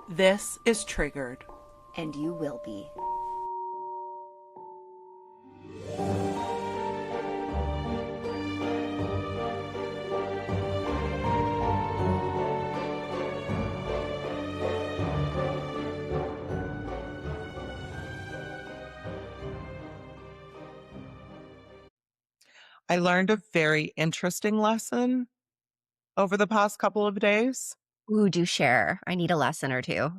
This is Triggered. And you will be. I learned a very interesting lesson over the past couple of days. Ooh, do share. I need a lesson or two.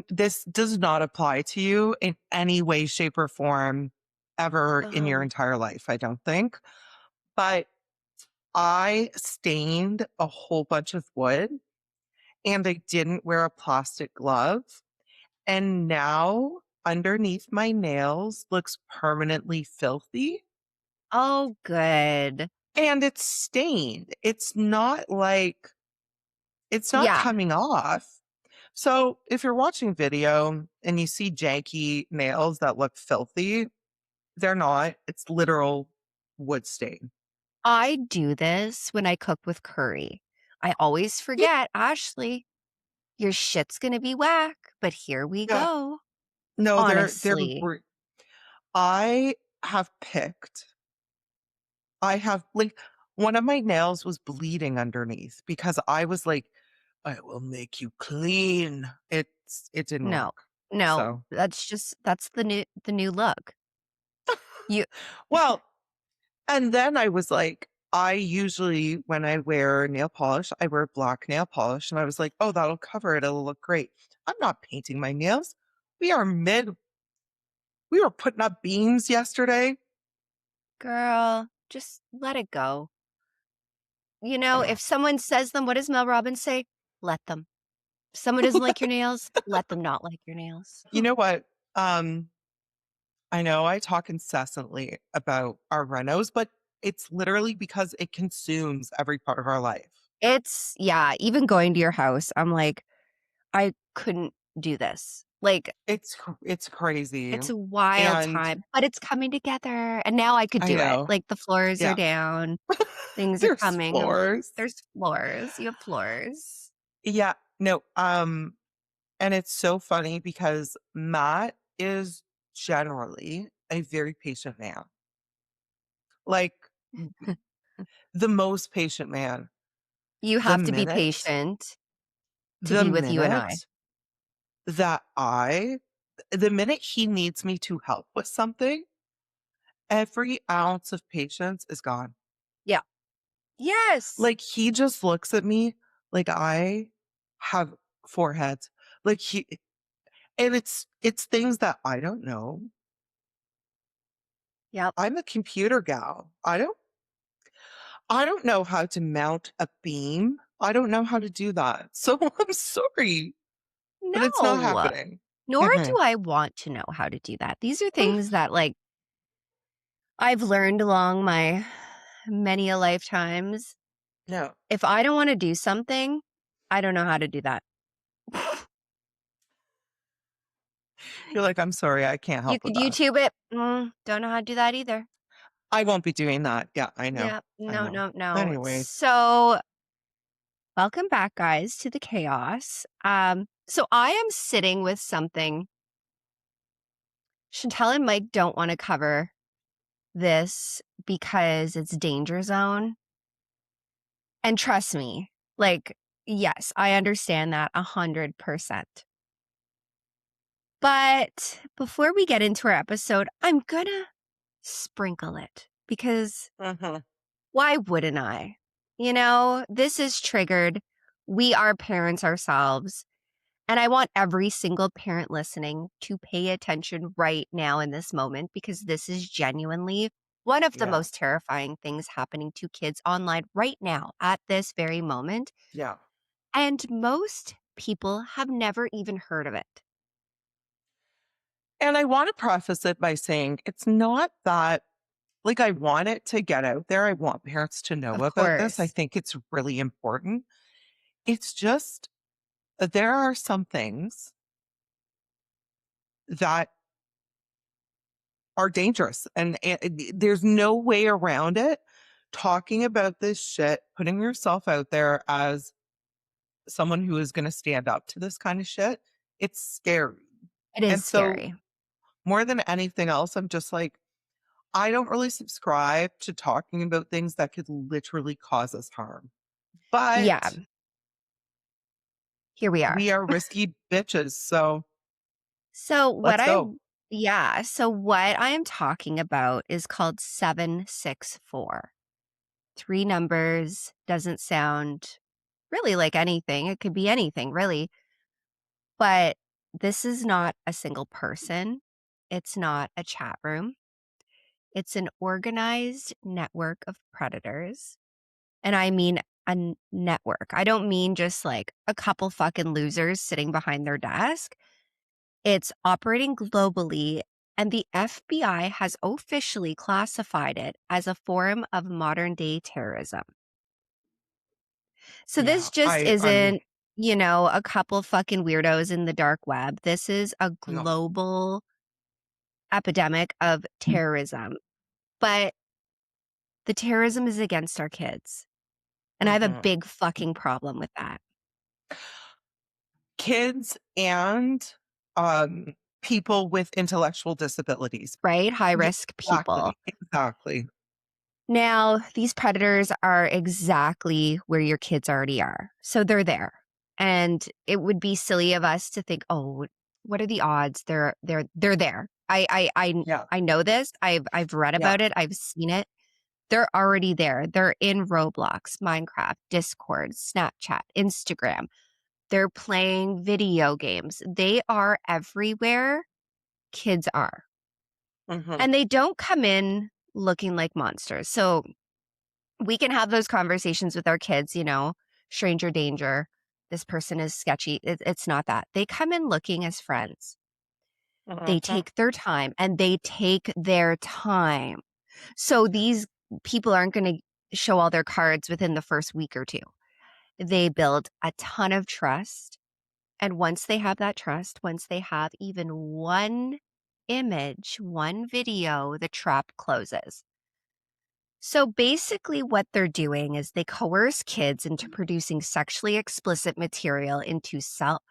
This does not apply to you in any way, shape, or form ever in your Oh. entire life, I don't think. But I stained a whole bunch of wood and I didn't wear a plastic glove. And now underneath my nails looks permanently filthy Oh, good. and it's stained. It's not Yeah. coming off. So if you're watching video and you see janky nails that look filthy, they're not. It's literal wood stain. I do this when I cook with curry. I always Yeah. forget, Ashley, your shit's gonna be whack, but here we Yeah. go. No, they're Honestly. I have picked. I have like one of my nails was bleeding underneath because I was like, I will make you clean. It didn't No. work. No. So That's the new look. You well, and then I was like, I usually, when I wear nail polish, I wear black nail polish. And I was like, oh, that'll cover it. It'll look great. I'm not painting my nails. We are we were putting up beams yesterday. girl, just let it go. If someone says them, what does Mel Robbins say? Let them. If someone doesn't like your nails, let them not like your nails. You know what? Um, I know I talk incessantly about our renos, but it's literally because it consumes every part of our life. Yeah, even going to your house, I'm like, I couldn't do this. Like, It's crazy. it's a wild And time, but it's coming together. And now I could I do it. know. Like, the floors are Yeah. down, things are There's coming. floors. There's floors. You have floors. Yeah. No. And it's so funny because Matt is generally a very patient man. Like the most patient man. You The have to be minute, patient to the be with you and I. minute that the minute he needs me to help with something, every ounce of patience is gone. Yeah. Yes. Like he just looks at me like I have four heads. Like and it's things that I don't know. Yep. I'm a computer gal. I don't know how to mount a beam. I don't know how to do that. So I'm sorry, but it's not No. happening. Nor do Mm-mm. I want to know how to do that. These are things that, like, I've learned along my many a lifetimes. No. If I don't want to do something, I don't know how to do that. You're like, I'm sorry, I can't You help with could that. YouTube it. Don't know how to do that either. I won't be doing that. Yeah, I know. Yeah. I No, know. no, no. Anyways. So, welcome back, guys, to the chaos. So I am sitting with something. Chantal and Mike don't want to cover this because it's danger zone. And trust me, like, yes, I understand that 100%. But before we get into our episode, I'm gonna sprinkle it because Mhm. why wouldn't I? This is triggered. We are parents ourselves. And I want every single parent listening to pay attention right now in this moment because this is genuinely one of the Yeah. most terrifying things happening to kids online right now at this very moment. Yeah. And most people have never even heard of it. And I want to preface it by saying it's not that like I want it to get out there. I want parents to know Of about this. I course. think it's really important. It's just there are some things that are dangerous and there's no way around it. Talking about this shit, putting yourself out there as someone who is gonna stand up to this kind of shit, it's scary. It is And so scary. more than anything else, I'm just like, I don't really subscribe to talking about things that could literally cause us harm. Yeah, But here we are. we are risky bitches, so So let's go. what I am talking about is called 764. Three numbers doesn't sound really like anything. It could be anything, really. But this is not a single person. It's not a chat room. It's an organized network of predators. And I mean network. I don't mean just like a couple fucking losers sitting behind their desk. It's operating globally, and the FBI has officially classified it as a form of modern day terrorism. So Yeah, this just I'm isn't, a couple fucking weirdos in the dark web. This is a no. global epidemic of terrorism. But the terrorism is against our kids. And I have a Mhm. big fucking problem with that, Kids and, um, people with intellectual disabilities. right? High Yeah, risk people. exactly, exactly. Now, these predators are exactly where your kids already are. So they're there. And it would be silly of us to think, "Oh, what are the odds? They're there." Yeah, I know this. I've read yeah, about it. I've seen it. They're already there. They're in Roblox, Minecraft, Discord, Snapchat, Instagram. They're playing video games. They are everywhere kids are. mhm, And they don't come in looking like monsters. So we can have those conversations with our kids, stranger danger. This person is sketchy. It's not that. They come in looking as friends. They mhm, take their time and they take their time. So these people aren't going to show all their cards within the first week or two. They build a ton of trust. And once they have that trust, once they have even one image, one video, the trap closes. So basically, what they're doing is they coerce kids into producing sexually explicit material into self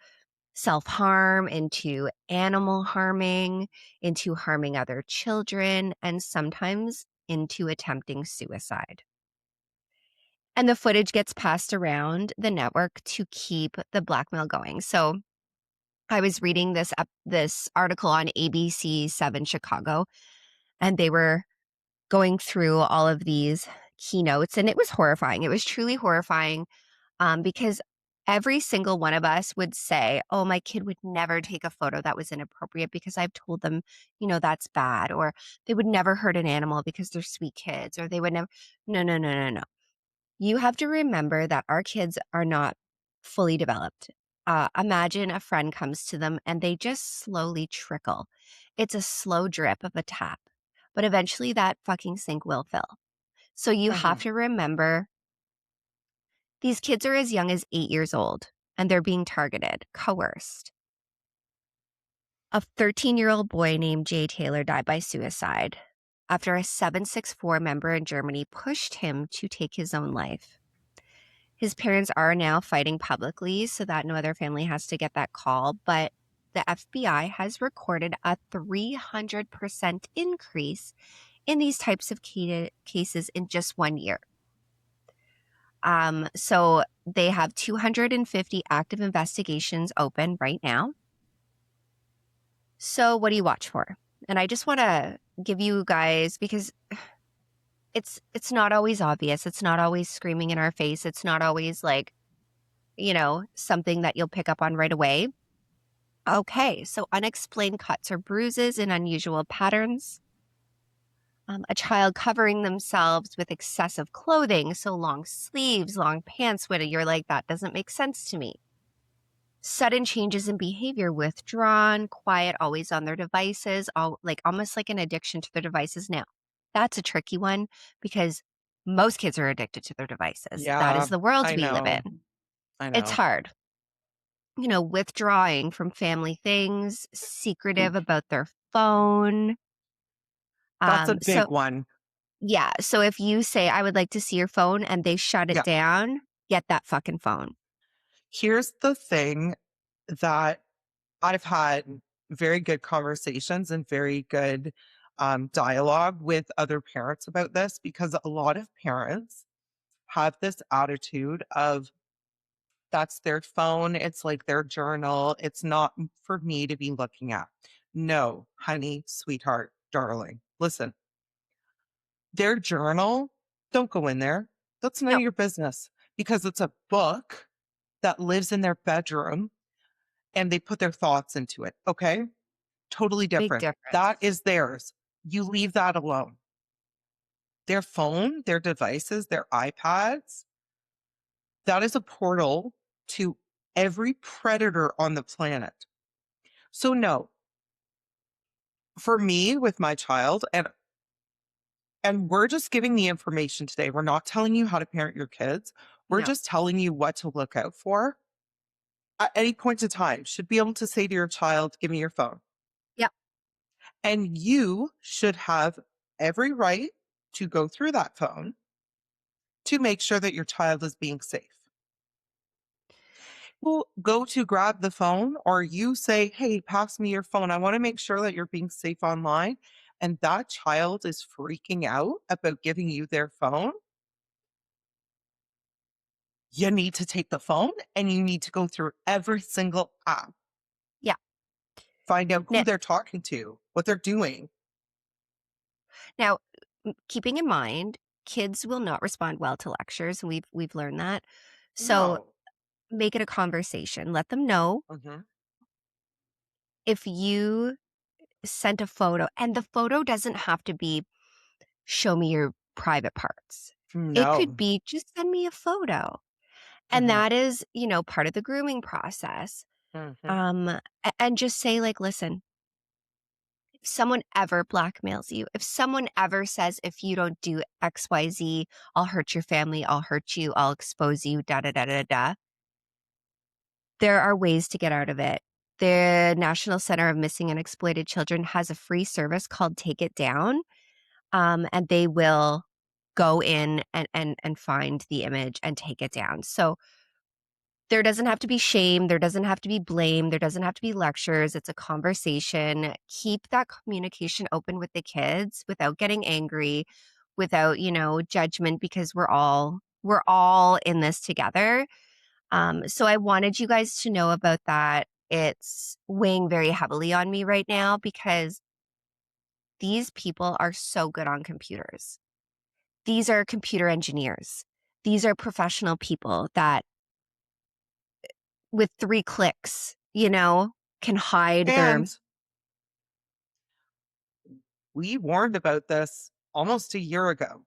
harm, into animal harming, into harming other children, and sometimes into attempting suicide. And the footage gets passed around the network to keep the blackmail going. So I was reading this article on ABC 7 Chicago, and they were going through all of these keynotes, and it was horrifying. It was truly horrifying, because every single one of us would say, "Oh, my kid would never take a photo that was inappropriate because I've told them, that's bad," or they would never hurt an animal because they're sweet kids, or they would never. No, no, no, no, no. You have to remember that our kids are not fully developed. Imagine a friend comes to them and they just slowly trickle. It's a slow drip of a tap, but eventually that fucking sink will fill. So you have mhm, to remember these kids are as young as 8 years old and they're being targeted, coerced. A 13-year-old boy named Jay Taylor died by suicide after a 764 member in Germany pushed him to take his own life. His parents are now fighting publicly so that no other family has to get that call, but the FBI has recorded a 300% increase in these types of cases in just 1 year. So they have 250 active investigations open right now. So what do you watch for? And I just want to give you guys, because it's not always obvious. It's not always screaming in our face. It's not always like, something that you'll pick up on right away. Okay, so unexplained cuts or bruises in unusual patterns. A child covering themselves with excessive clothing, so long sleeves, long pants, when you're like, that doesn't make sense to me. Sudden changes in behavior, withdrawn, quiet, always on their devices, almost like an addiction to their devices. Now, that's a tricky one because most kids are addicted to their devices. That is yeah, the world I we live know, in. I It's know. hard. Withdrawing from family things, secretive about their phone. That's a So big one. yeah, so if you say, "I would like to see your phone," and they shut it Yeah. down, get that fucking phone. Here's the thing that I've had very good conversations and very good dialogue with other parents about this because a lot of parents have this attitude of that's their phone. It's like their journal. It's not for me to be looking at. No, honey, sweetheart, darling. Listen, their journal, don't go in there. That's none No, of your business because it's a book that lives in their bedroom and they put their thoughts into it. Okay. Totally big different. That difference. is theirs. You leave that alone. Their phone, their devices, their iPads, that is a portal to every predator on the planet. So, no, for me with my child, and we're just giving the information today. We're not telling you how to parent your kids. We're No. just telling you what to look out for at any point in time. Should be able to say to your child, give me your phone. Yeah. And you should have every right to go through that phone to make sure that your child is being safe. Will go to grab the phone or you say, hey, pass me your phone. I want to make sure that you're being safe online. And that child is freaking out about giving you their phone. You need to take the phone and you need to go through every single app, Yeah. find out who Now, they're talking to, what they're doing. now, keeping in mind, kids will not respond well to lectures, and we've learned that. So No. make it a conversation. Let them know Mhm. if you sent a photo, and the photo doesn't have to be show me your private parts. It could No. be just send me a photo. And Mhm. that is, part of the grooming process. Mhm. And just say, like, listen, if someone ever blackmails you, if someone ever says, if you don't do XYZ, I'll hurt your family, I'll hurt you, I'll expose you, da da da da da. There are ways to get out of it. The National Center of Missing and Exploited Children has a free service called Take It Down, and they will go in and find the image and take it down. So there doesn't have to be shame, there doesn't have to be blame, there doesn't have to be lectures, it's a conversation. Keep that communication open with the kids without getting angry, without, judgment because we're all in this together. So I wanted you guys to know about that. It's weighing very heavily on me right now because these people are so good on computers. These are computer engineers. These are professional people that with 3 clicks, can hide their. And we warned about this almost a year ago.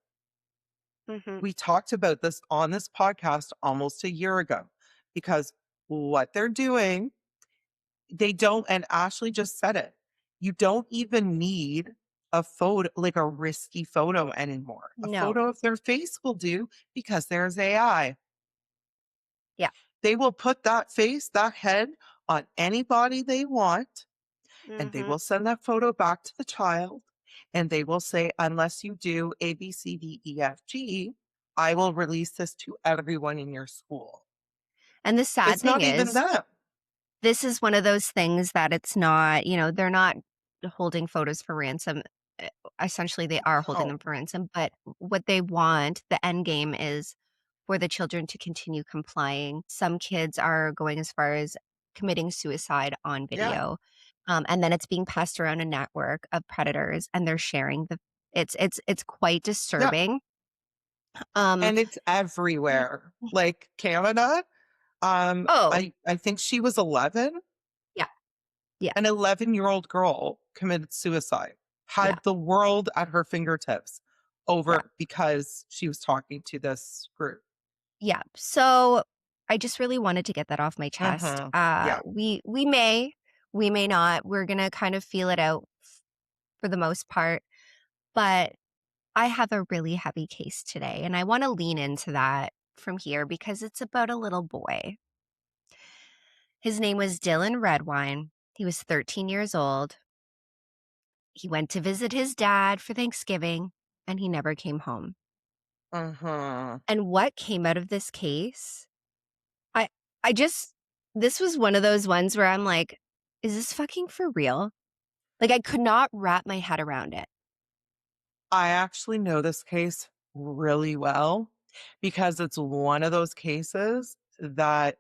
Mhm. We talked about this on this podcast almost a year ago because what they're doing, they don't, and Ashley just said it. You don't even need a photo, like a risky photo anymore. A No. photo of their face will do because there's AI. Yeah. They will put that face, that head on anybody they want, and they Mhm. will send that photo back to the child. And they will say, unless you do A, B, C, D, E, F, G, I will release this to everyone in your school. And the sad It's thing not even is, them. this is one of those things that it's not, they're not holding photos for ransom. Eh, Essentially, they are holding them No. for ransom, but what they want, the end game is for the children to continue complying. Some kids are going as far as committing suicide on Yeah. video. And then it's being passed around a network of predators and they're sharing it's quite Yeah. disturbing. Um, And it's everywhere. Like Canada, oh, I think she was 11. yeah, yeah, An 11-year-old girl committed suicide, yeah, had the world at her fingertips yeah, over because she was talking to this group. yeah. So I just really wanted to get that off my chest. Mhm. Yeah. We may not. We're gonna kind of feel it out for the most part, but I have a really heavy case today, and I want to lean into that from here because it's about a little boy. His name was Dylan Redwine. He was 13 years old. He went to visit his dad for Thanksgiving, and he never came home. Mhm. And what came out of this case? I just this was one of those ones where I'm like, "Is this fucking for real?" Like, I could not wrap my head around it. I actually know this case really well because it's one of those cases that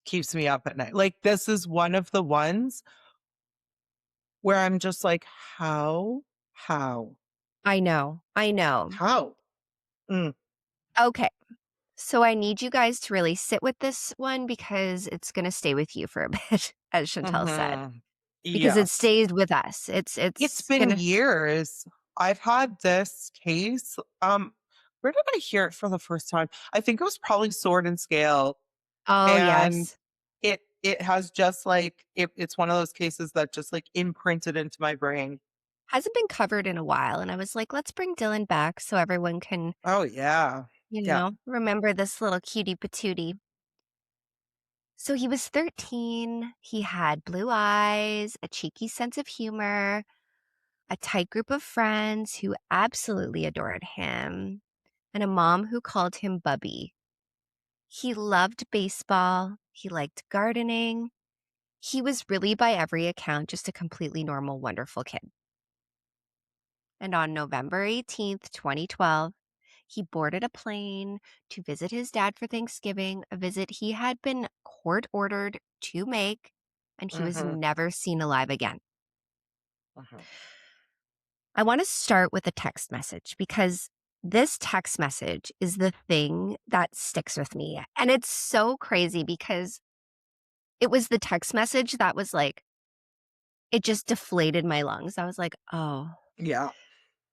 keeps me up at night. Like, this is one of the ones where I'm just like, "How? How? I know, I know. How?" Mm, Okay, so I need you guys to really sit with this one because it's gonna stay with you for a bit, as Chantal said, mhm. because it Yes. stays with us. It's It's been gonna years. I've had this case, where did I hear it for the first time? I think it was probably Sword and Scale, Oh, and yes. it has just, like it's one of those cases that just, like, imprinted into my brain. Hasn't been covered in a while, and I was like, "Let's bring Dylan back so everyone can, Oh, yeah. Yeah. remember this little cutie patootie." So he was 13, he had blue eyes, a cheeky sense of humor, a tight group of friends who absolutely adored him, and a mom who called him Bubby. He loved baseball, he liked gardening. He was really, by every account, just a completely normal, wonderful kid. And on November 18th, 2012, he boarded a plane to visit his dad for Thanksgiving, a visit he had been court ordered to make, and he was Mhm. never seen alive again. Mhm. I want to start with a text message because this text message is the thing that sticks with me. And it's so crazy because it was the text message that was like, it just deflated my lungs. I was like, oh. Yeah.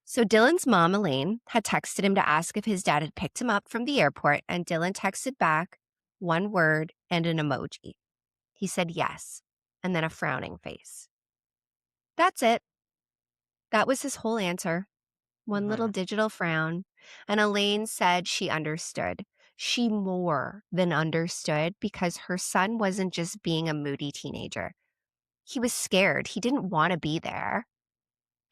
So Dylan's mom, Elaine, had texted him to ask if his dad had picked him up from the airport, and Dylan texted back one word and an emoji. He said yes, and then a frowning face. That's it. That was his whole answer. One little Mhm. digital frown. And Elaine said she understood. She more than understood because her son wasn't just being a moody teenager. He was scared. He didn't want to be there.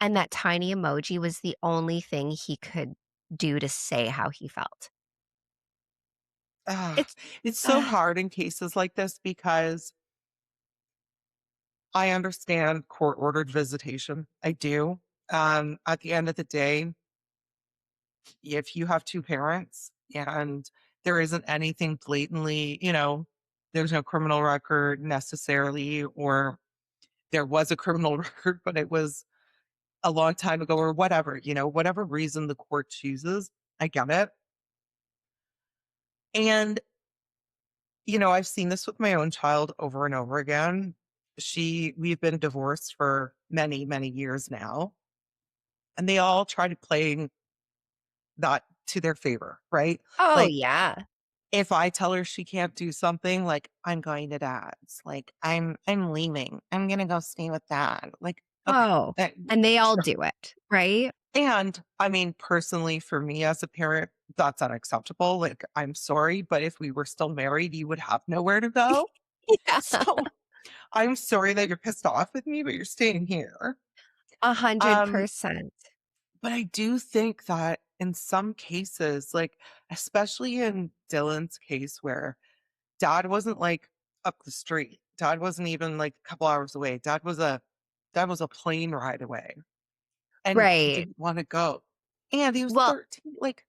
And that tiny emoji was the only thing he could do to say how he felt. Ah, It's it's so uh, hard in cases like this because I understand court-ordered visitation. I do. At the end of the day, if you have 2 parents and there isn't anything blatantly, there's no criminal record necessarily, or there was a criminal record, but it was a long time ago or whatever, whatever reason the court chooses, I get it. And, I've seen this with my own child over and over again. We've been divorced for many, many years now, and they all try to play that to their favor, right? oh, Like, yeah. if I tell her she can't do something, like, "I'm going to dad's," like, "I'm leaving. I'm gonna go stay with dad." Like, okay, Oh, that and they all sure. do it, right? And, I mean, personally, for me as a parent, that's unacceptable, like, I'm sorry, but if we were still married, you would have nowhere to go. Yeah. So, I'm sorry that you're pissed off with me, but you're staying here. Um, 100%. but I do think that in some cases, like, especially in Dylan's case where dad wasn't, like, up the street. Dad wasn't even, like, a couple hours away. Dad was a plane ride away, and he Right. didn't wanna go. And he was Well, 13, like,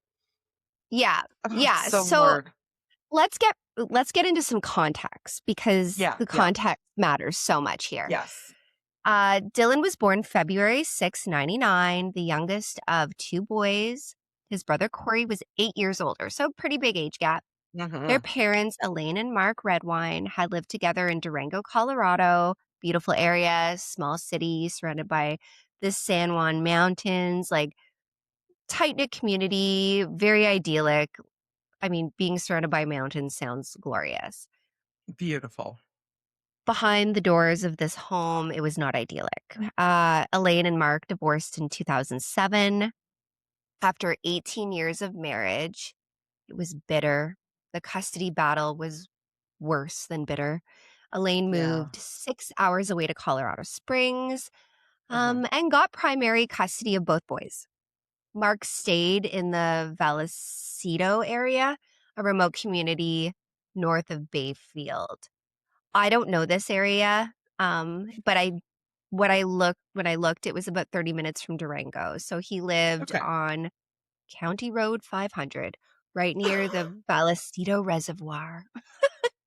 yeah. oh, it's Yeah. so So hard. let's get into some context because Yeah, the yeah, context matters so much here. yes. Dylan was born February 6, 1999, the youngest of two boys. His brother Corey was 8 years older, so pretty big age gap. Their Mhm. parents, Elaine and Mark Redwine, had lived together in Durango, Colorado. Beautiful area, small city surrounded by the San Juan Mountains, like tight knit community, very idyllic. I mean, being surrounded by mountains sounds glorious. Beautiful. Behind the doors of this home, it was not idyllic. Elaine and Mark divorced in 2007. After 18 years of marriage, it was bitter. The custody battle was worse than bitter. Elaine Yeah. moved 6 hours away to Colorado Springs Mhm. and got primary custody of both boys. Mark stayed in the Vallecito area, a remote community. north of Bayfield. I don't know this area, but I when I looked, it was about 30 minutes from Durango. So he lived Okay. on County Road 500, right near the Vallecito Reservoir.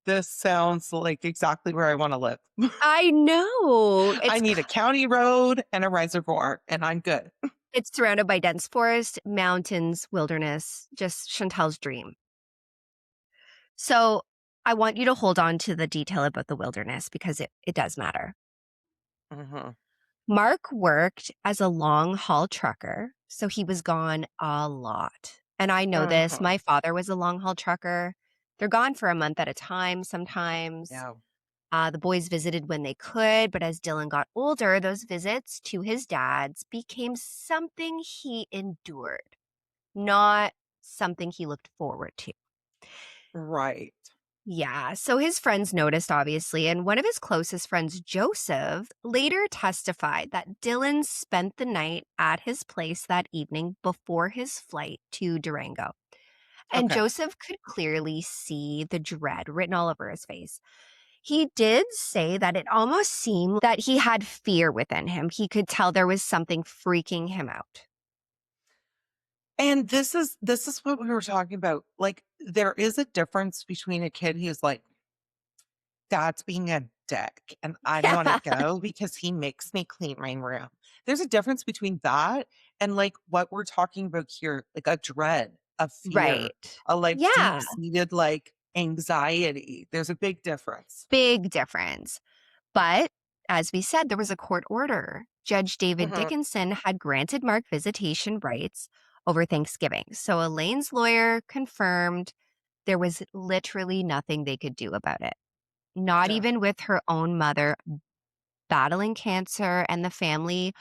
This sounds like exactly where I wanna live. I know. I need a county road and a reservoir, and I'm good. It's surrounded by dense forest, mountains, wilderness, just Chantal's dream. So I want you to hold on to the detail about the wilderness because it does matter. Mhm, Mark worked as a long haul trucker, so he was gone a lot. And I know this. mhm. My father was a long haul trucker. They're gone for a month at a time sometimes. Yeah, The boys visited when they could, but as Dylan got older, those visits to his dad's became something he endured, not something he looked forward to. right. Yeah, so his friends noticed, obviously, and one of his closest friends, Joseph, later testified that Dylan spent the night at his place that evening before his flight to Durango. And Okay. Joseph could clearly see the dread written all over his face. He did say that it almost seemed that he had fear within him. He could tell there was something freaking him out. And this is what we were talking about. Like, there is a difference between a kid who's like, "Dad's being a dick, and I don't wanna Yeah, go because he makes me clean my room." There's a difference between that and, like, what we're talking about here, like a dread, a fear, right. a, like, Yeah, deep-seated, like, anxiety. There's a big difference. big difference. But as we said, there was a court order. Judge David Mhm. Dickinson had granted Mark visitation rights over Thanksgiving. So Elaine's lawyer confirmed there was literally nothing they could do about it. Not Ugh, even with her own mother battling cancer, and the family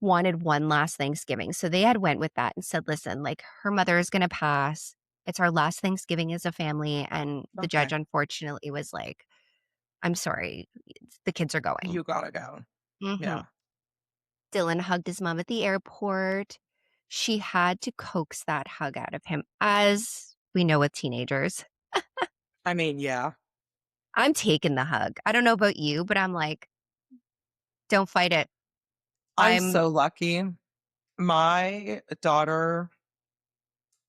wanted one last Thanksgiving. So they had went with that and said, "Listen, like her mother is going to pass. It's our last Thanksgiving as a family." And the judge okay. unfortunately was like, "I'm sorry, the kids are going." You gotta go. Mhm. Yeah. Dylan hugged his mom at the airport. She had to coax that hug out of him, as we know with teenagers. I mean, yeah. I'm taking the hug. I don't know about you, but I'm like, don't fight it. I'm I'm, so lucky. My daughter,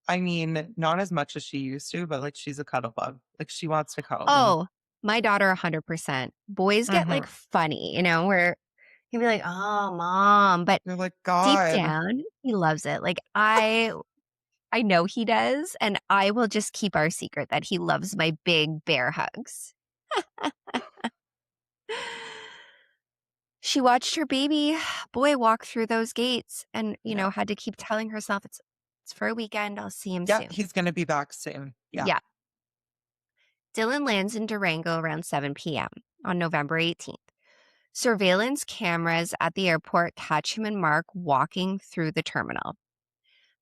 I mean, not as much as she used to, but, like, she's a cuddle bug. Like, she wants to cuddle me. oh, my daughter 100%. Boys get like Mhm. funny, where he'll be like, oh, mom. But You're like, deep "God." down, he loves it. Like I know he does. And I will just keep our secret that he loves my big bear hugs. She watched her baby boy walk through those gates and, Yeah. had to keep telling herself it's for a weekend. I'll see him Yeah, soon. he's gonna be back soon. Yeah. Yeah. Dylan lands in Durango around 7 p.m. on November 18th. Surveillance cameras at the airport catch him and Mark walking through the terminal.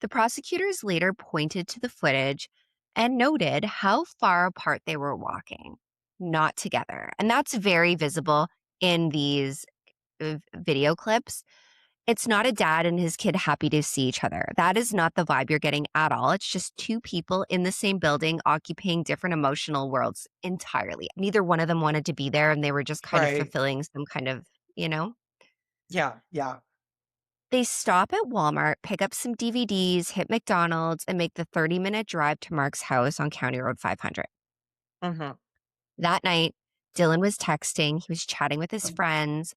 The prosecutors later pointed to the footage and noted how far apart they were walking, not together. And that's very visible in these video clips. It's not a dad and his kid happy to see each other. That is not the vibe you're getting at all. It's just two people in the same building occupying different emotional worlds entirely. Neither one of them wanted to be there and they were just kind of Right. fulfilling some kind of, you know? Yeah, yeah. They stop at Walmart, pick up some DVDs, hit McDonald's, and make the 30-minute drive to Mark's house on County Road 500. Mhm. That night, Dylan was texting, he was chatting with his friends.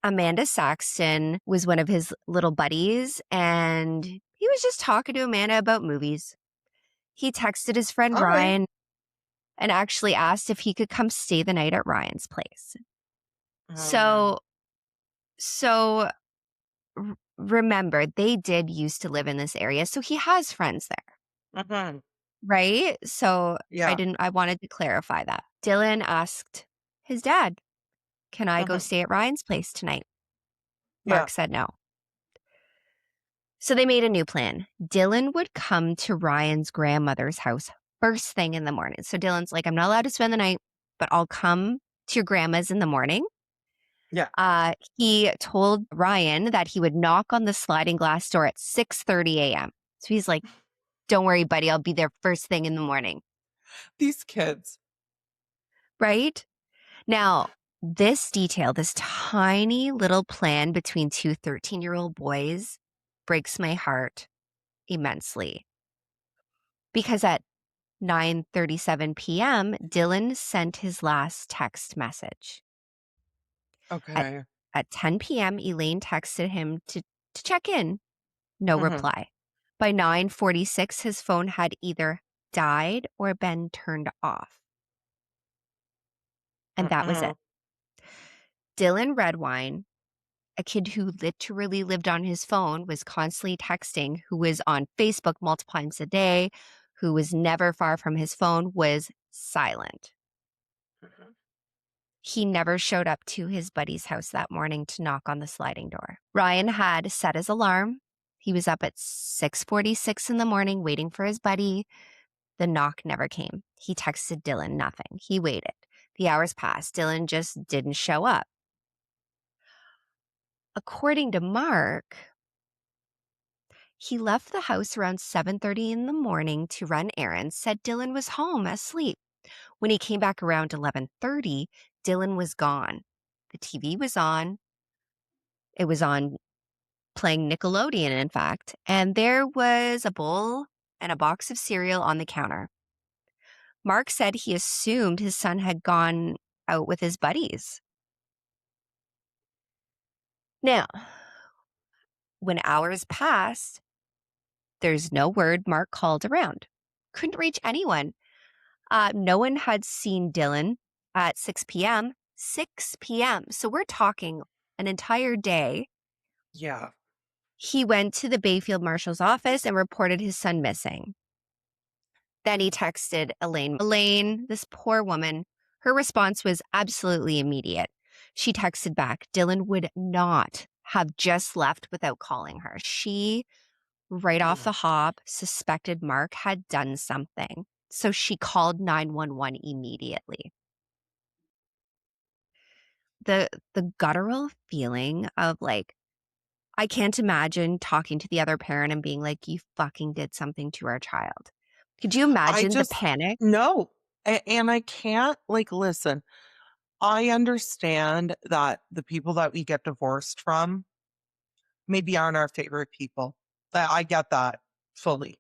Amanda Saxton was one of his little buddies, and he was just talking to Amanda about movies. He texted his friend Alright. Ryan and actually asked if he could come stay the night at Ryan's place. Oh, no. So, so remember, they did used to live in this area, so he has friends there, Mhm. right? So Yeah. I wanted to clarify that. Dylan asked his dad, "Can I go Mhm. stay at Ryan's place tonight?" Yeah. Mark said no. So they made a new plan. Dylan would come to Ryan's grandmother's house first thing in the morning. So Dylan's like, "I'm not allowed to spend the night, but I'll come to your grandma's in the morning." Yeah. He told Ryan that he would knock on the sliding glass door at 6:30 a.m. So he's like, "Don't worry, buddy. I'll be there first thing in the morning." These kids. right? Now, this detail, this tiny little plan between two 13-year-old boys breaks my heart immensely because at 9:37 p.m., Dylan sent his last text message. At Okay. at 10 p.m., Elaine texted him to check in. No Mhm, reply. By 9:46, his phone had either died or been turned off. And that was it. mm-mm. Dylan Redwine, a kid who literally lived on his phone, was constantly texting, who was on Facebook multiple times a day, who was never far from his phone, was silent. Mhm. He never showed up to his buddy's house that morning to knock on the sliding door. Ryan had set his alarm. He was up at 6:46 in the morning waiting for his buddy. The knock never came. He texted Dylan, nothing. He waited. The hours passed. Dylan just didn't show up. According to Mark, he left the house around 7:30 in the morning to run errands, said Dylan was home asleep. When he came back around 11:30, Dylan was gone. The TV was on. It was on playing Nickelodeon, in fact, and there was a bowl and a box of cereal on the counter. Mark said he assumed his son had gone out with his buddies. Now, when hours passed, there's no word. Mark called around. Couldn't reach anyone. No one had seen Dylan at 6 p.m. 6 p.m. So we're talking an entire day. Yeah. He went to the Bayfield Marshal's office and reported his son missing. Then he texted Elaine. Elaine, this poor woman, her response was absolutely immediate. She texted back, Dylan would not have just left without calling her. She, right off the Mm. hop, suspected Mark had done something. So she called 911 immediately. The guttural feeling of like, I can't imagine talking to the other parent and being like, you fucking did something to our child. Could you I imagine the just panic? no. And I can't like listen. I understand that the people that we get divorced from maybe aren't our favorite people. I get that fully.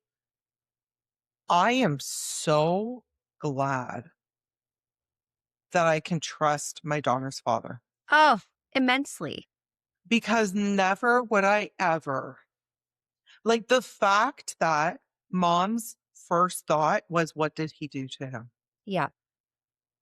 I am so glad that I can trust my daughter's father Oh, immensely. because never would I ever like the fact that mom's first thought was, what did he do to him? Yeah,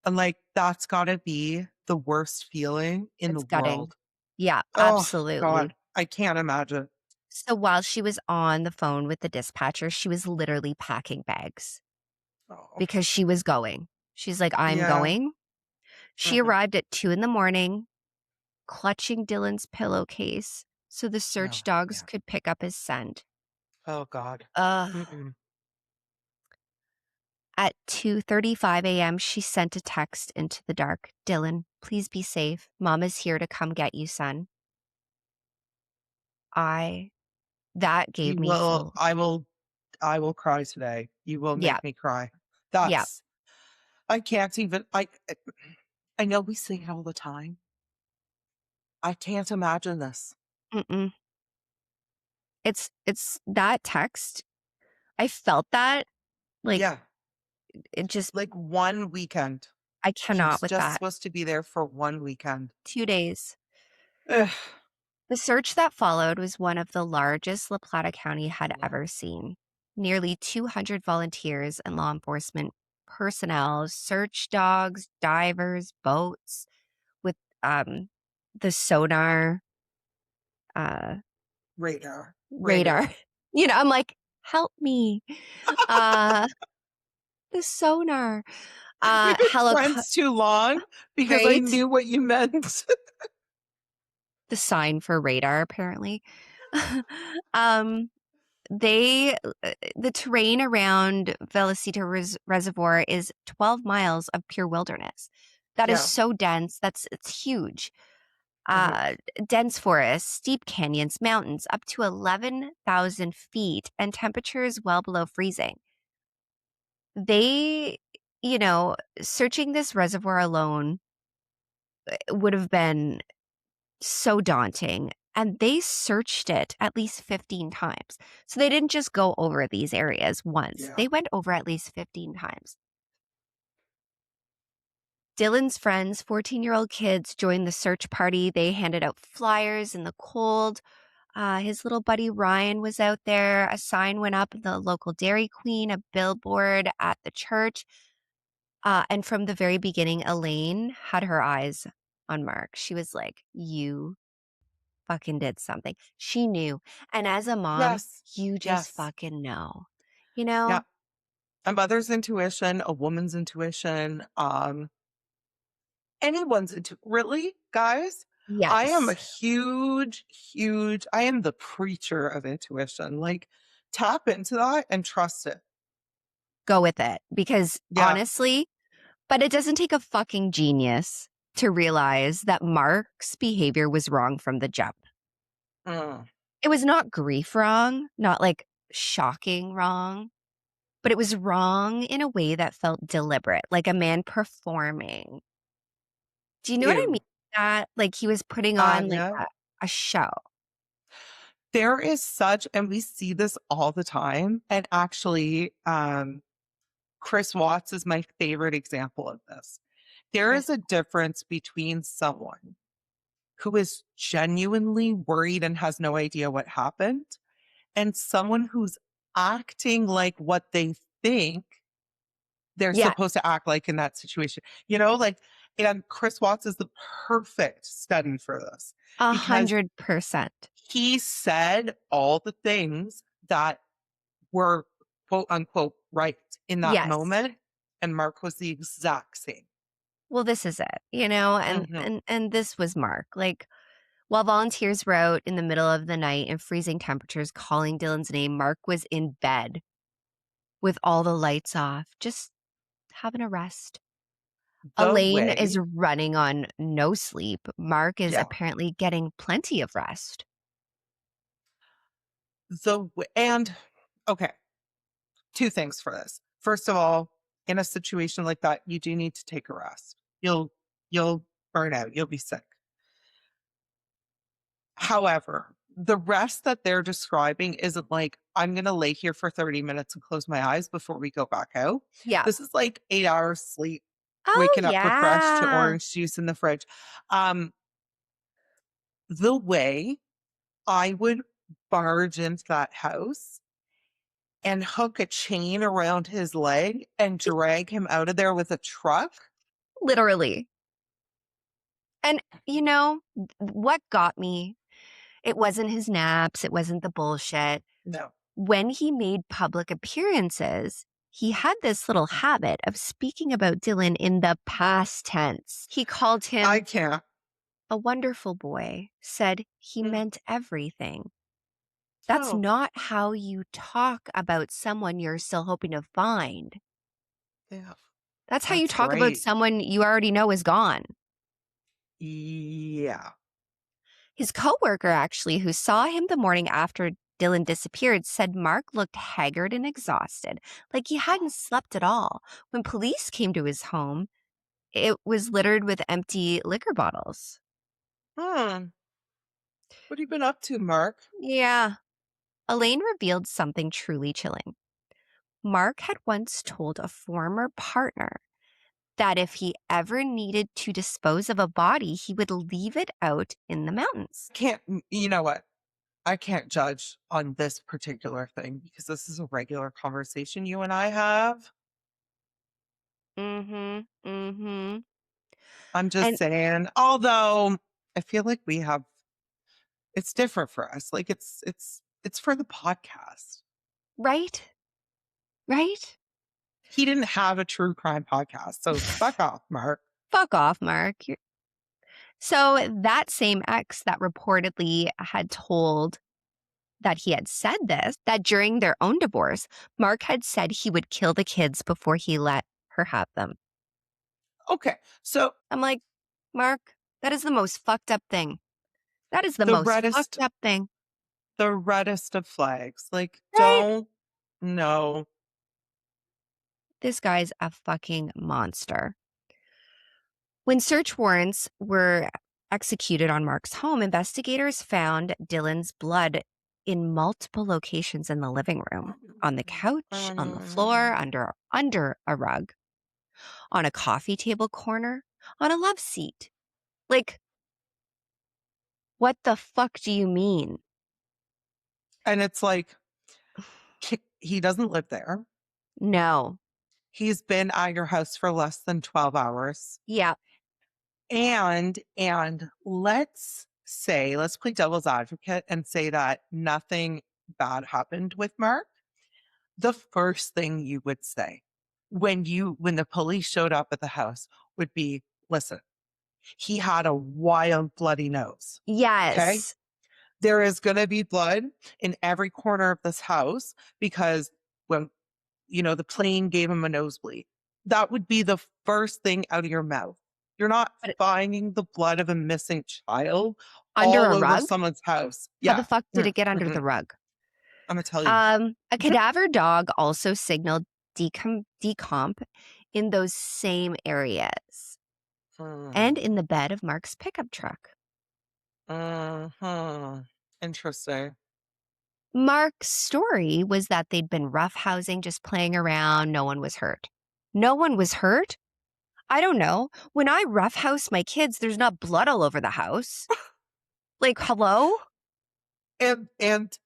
And like, that's got to be the worst feeling in the it's gutting. world. Yeah, Oh, God. absolutely. I can't imagine. So while she was on the phone with the dispatcher, she was literally packing bags Oh, because she was going. She's like, I'm yeah. going. She Mhm. arrived at 2 in the morning, clutching Dylan's pillowcase so the No. search dogs Yeah. could pick up his scent. Oh, God. Ugh. Mm-mm. At 2:35 a.m., she sent a text into the dark. Dylan, please be safe. Mom is here to come get you, son. I that gave You me will, full. I will cry today. You will Yeah, make me cry. yeah. That's, I can't even, I know we say it all the time. I can't imagine this. Mm-mm. It's that text. I felt that, like, Yeah. it just Like one weekend. I He cannot was with just that. supposed to be there for one weekend. 2 days. Ugh. The search that followed was one of the largest La Plata County had Yeah. ever seen. Nearly 200 volunteers and law enforcement personnel, search dogs, divers, boats with, the sonar, uh, Radar. radar. Radar. I'm like, "Help me." Uh, the sonar, We've been helico friends too long because I right? knew what you meant. The sign for radar, apparently. Um, they the terrain around Velocita Reservoir is 12 miles of pure wilderness. That is Yeah. so dense. It's huge. Mhm. Uh, dense forests, steep canyons, mountains up to 11,000 feet, and temperatures well below freezing. They you know, searching this reservoir alone would have been so daunting. And they searched it at least 15 times. So they didn't just go over these areas once, Yeah. they went over at least 15 times. Dylan's friends, 14-year-old kids, joined the search party. They handed out flyers in the cold. His little buddy Ryan was out there. A sign went up at the local Dairy Queen, a billboard at the church. And from the very beginning, Elaine had her eyes on Mark. She was like, "You fucking did something." She knew. And as a mom, Yes. you just Yes. fucking know, you Yeah. know? A mother's intuition, a woman's intuition, anyone's really, guys, I am a Yes. I am the preacher of intuition. Like, tap into that and trust it. Go with it because Yeah. honestly, but it doesn't take a fucking genius to realize that Mark's behavior was wrong from the jump. Mm. It was not grief wrong, not like shocking wrong, but it was wrong in a way that felt deliberate, like a man performing. Do you know what I mean? Ew. That like he was putting I on like know. a show. There is such, and we see this all the time. And actually, Chris Watts is my favorite example of this. There is Chris. a difference between someone who is genuinely worried and has no idea what happened and someone who's acting like what they think they're Yeah, supposed to act like in that situation. Like, and Chris Watts is the perfect study for this because 100%. he said all the things that were quote unquote right in that Yes. moment. And Mark was the exact same. Well, this is it, you know, and Hmm. and and this was Mark. Like while volunteers were out in the middle of the night in freezing temperatures calling Dylan's name, Mark was in bed with all the lights off, just having a rest. The Elaine is way, running on no sleep. Mark is yeah, apparently getting plenty of rest. and okay, two things for this. First of all, in a situation like that, you do need to take a rest. You'll burn out, you'll be sick. However, the rest that they're describing isn't like, I'm going to lay here for 30 minutes and close my eyes before we go back out. Yeah. This is like 8 hours sleep, Oh, waking up refreshed to yeah. orange juice in the fridge. Um, the way I would barge into that house and hook a chain around his leg and drag him out of there with a truck. Literally. And, you know, what got me, it wasn't his naps, it wasn't the bullshit. No, When he made public appearances, he had this little habit of speaking about Dylan in the past tense. He called I him can't. a wonderful boy, said he Mm, meant everything. That's no, not how you talk about someone you're still hoping to find. yeah, That's how you that's talk about right. someone you already know is gone. Yeah. His coworker, actually, who saw him the morning after Dylan disappeared, said Mark looked haggard and exhausted, like he hadn't slept at all. When police came to his home, it was littered with empty liquor bottles. Hmm. What have you been up to, Mark? Yeah. Elaine revealed something truly chilling. Mark had once told a former partner that if he ever needed to dispose of a body, he would leave it out in the mountains. You know what? I can't judge on this particular thing because this is a regular conversation you and I have. Mm-hmm. Mm-hmm. I'm just And saying, although I feel like it's different for us. Like it's for the podcast. right? Right? He didn't have a true crime podcast. So fuck off, Mark. Fuck off, Mark. So that same ex that reportedly had told that he had said this, that during their own divorce, Mark had said he would kill the kids before he let her have them. Okay. So I'm like, Mark, that is the most fucked up thing. That is the the most reddest fucked up thing. the reddest of flags. Like, Right? don't no. This guy's a fucking monster. When search warrants were executed on Mark's home, investigators found Dylan's blood in multiple locations in the living room, on the couch, on the floor, under a rug, on a coffee table corner, on a love seat. Like, what the fuck do you mean? And it's like, he doesn't live there. No. He's been at your house for less than 12 hours. Yeah. And let's play devil's advocate and say that nothing bad happened with Mark. The first thing you would say when the police showed up at the house would be, listen, he had a wild bloody nose. Okay. Yes. There is going to be blood in every corner of this house because when, the plane gave him a nosebleed. That would be the first thing out of your mouth. You're not But finding the blood of a missing child under all a over rug? someone's house. How the Yeah. fuck did it get under the Mhm. rug? I'm going to tell you. A cadaver dog also signaled decomp in those same areas and in the bed of Mark's pickup truck. Interesting. Mark's story was that they'd been roughhousing, just playing around. No one was hurt. No one was hurt? I don't know. When I roughhouse my kids, there's not blood all over the house. Like, hello? And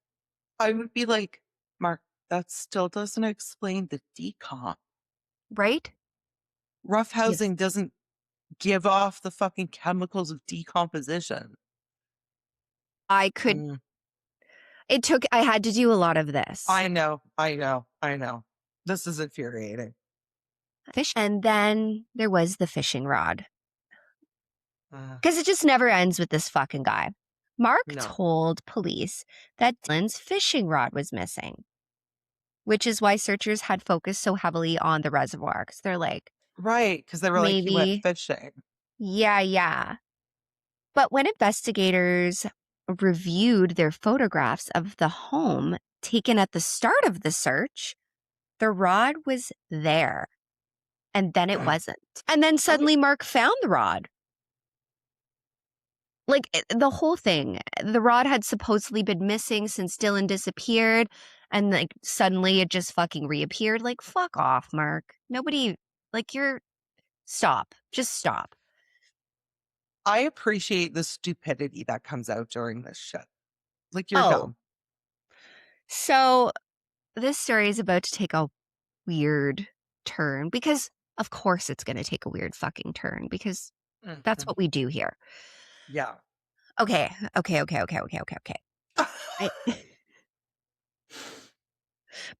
I would be like, Mark, that still doesn't explain the decomp. Right? Yes. Roughhousing doesn't give off the fucking chemicals of decomposition. I could, Mm. I had to do a lot of this. I know. This is infuriating. Fish. And then there was the fishing rod. Uh, Because it just never ends with this fucking guy. Mark no. told police that Dylan's fishing rod was missing, which is why searchers had focused so heavily on the reservoir. Because they're like, Right. Because they were like, he went maybe, fishing. yeah. But when investigators reviewed their photographs of the home taken at the start of the search, the rod was there. And then it wasn't. And then Okay. suddenly Mark found the rod. Like the whole thing, the rod had supposedly been missing since Dylan disappeared. And like suddenly it just fucking reappeared. Like, fuck off, Mark. Nobody, like, stop. Just stop. I appreciate the stupidity that comes out during this shit. Like, you're Oh, dumb. so this story is about to take a weird turn because, of course, it's going to take a weird fucking turn because that's Mhm. what we do here. Yeah. Okay. I,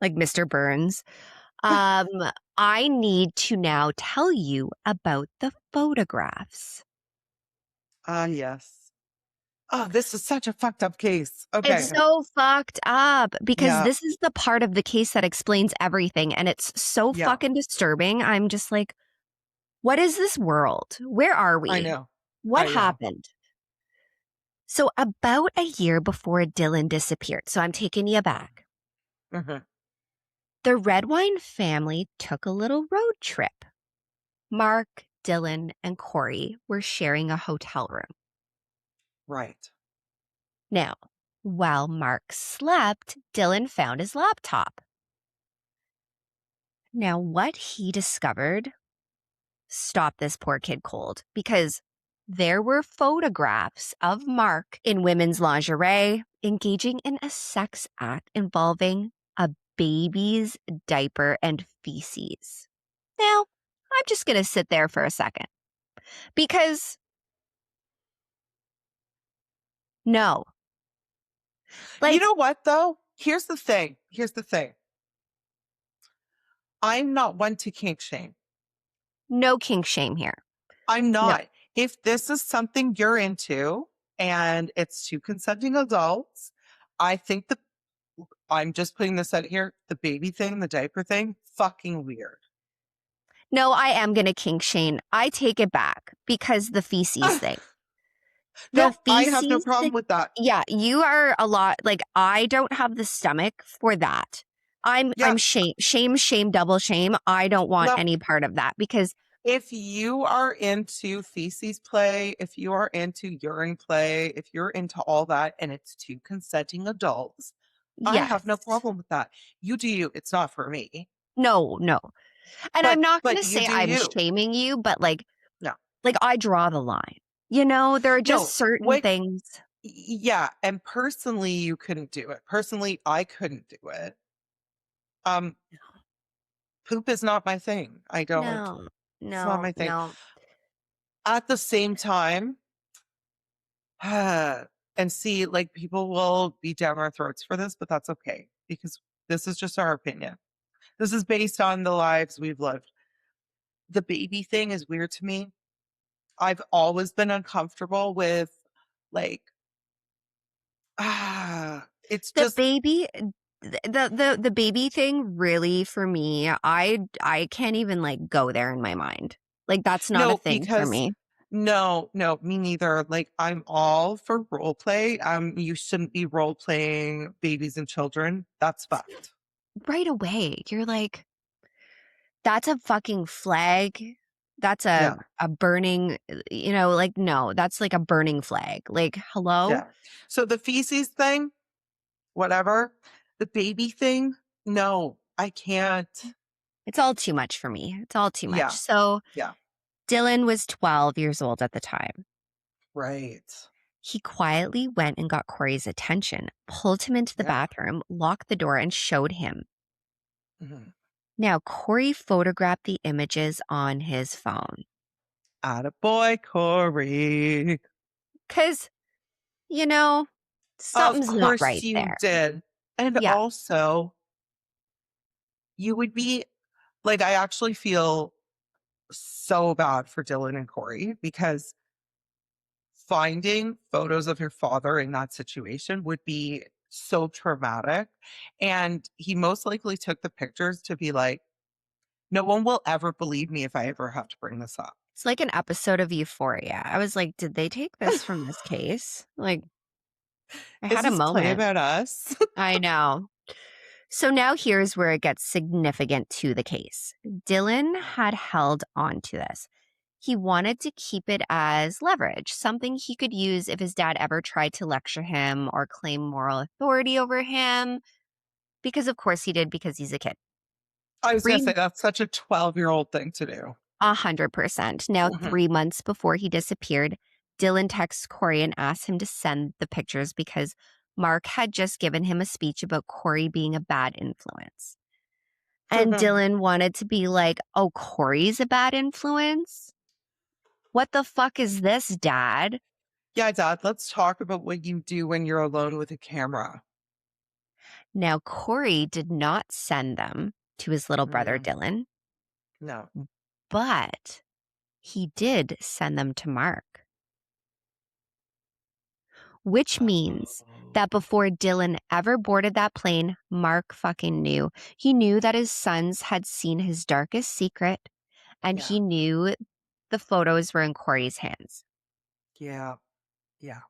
like Mr. Burns. I need to now tell you about the photographs. Yes. Oh, this is such a fucked up case. Okay. It's so fucked up because Yeah. this is the part of the case that explains everything. And it's so Yeah. fucking disturbing. I'm just like, what is this world? Where are I we? know. What I know. happened? So, about a year before Dylan disappeared, so I'm taking you back, Mhm. the Redwine family took a little road trip. Mark, Dylan, and Corey were sharing a hotel room. Right. Now, while Mark slept, Dylan found his laptop. Now, what he discovered stopped this poor kid cold because there were photographs of Mark in women's lingerie engaging in a sex act involving a baby's diaper and feces. Now, I'm just going to sit there for a second because no, You like, know what, though? Here's the thing. I'm not one to kink shame. no kink shame here. I'm No, not. If this is something you're into and it's two consenting adults, I think I'm just putting this out here, the baby thing, the diaper thing, fucking weird. no, I am going to kink shame. I take it back because the feces thing. The No, I have no feces problem thing. with that. Yeah, you are a lot like I don't have the stomach for that. I'm Yeah. shame, double shame. I don't want No, any part of that because if you are into feces play, if you are into urine play, if you're into all that and it's two consenting adults, I have no yes. problem with that. You do you. It's not for me. No, no. And I'm not going But to you say do I'm you. shaming you, but No. like I draw the line. There are just No. certain What things. yeah, and personally you couldn't do it. Personally, I couldn't do it. Um Poop is not my thing. I don't. No, It's not no, my thing. no. At the same time, and see, like, people will be down our throats for this, but that's okay because this is just our opinion. This is based on the lives we've lived. The baby thing is weird to me. I've always been uncomfortable with, like, it's The just baby the baby thing really for me, I can't even like go there in my mind. Like that's not a no, thing for because me. no, no, me neither. Like, I'm all for role play. You shouldn't be role playing babies and children. That's fucked. Right away, you're like, that's a fucking flag. That's Yeah. a burning, like no, that's like a burning flag. Like, hello? Yeah. So the feces thing, whatever. The baby thing, no, I can't. It's all too much for me. It's all too much. Yeah. So, Yeah. Dylan was 12 years old at the time. Right. He quietly went and got Corey's attention, pulled him into the Yeah. bathroom, locked the door, and showed him. Mhm. Now, Corey photographed the images on his phone. Attaboy, Corey. Because, you know, Of something's not course right you there. did. And Yeah. also, you would be like, I actually feel so bad for Dylan and Corey because finding photos of your father in that situation would be so traumatic. And he most likely took the pictures to be like, no one will ever believe me if I ever have to bring this up. It's like an episode of Euphoria. I was like, did they take this from this case? Like, I Is had a this play moment. about us? I know. So now here's where it gets significant to the case. Dylan had held on to this. He wanted to keep it as leverage, something he could use if his dad ever tried to lecture him or claim moral authority over him, because of course he did, because he's a kid. I was going to say Three, that's such a 12-year-old thing to do. 100%. Now, Mhm. 3 months before he disappeared, Dylan texts Corey and asks him to send the pictures because Mark had just given him a speech about Corey being a bad influence. And Dylan wanted to be like, oh, Corey's a bad influence? What the fuck is this, Dad? Yeah, Dad, let's talk about what you do when you're alone with a camera. Now, Corey did not send them to his little brother, Mm, Dylan, no. but he did send them to Mark, which means Oh, that before Dylan ever boarded that plane, Mark fucking knew. He knew that his sons had seen his darkest secret, and yeah. he knew the photos were in Corey's hands. Yeah. Yeah.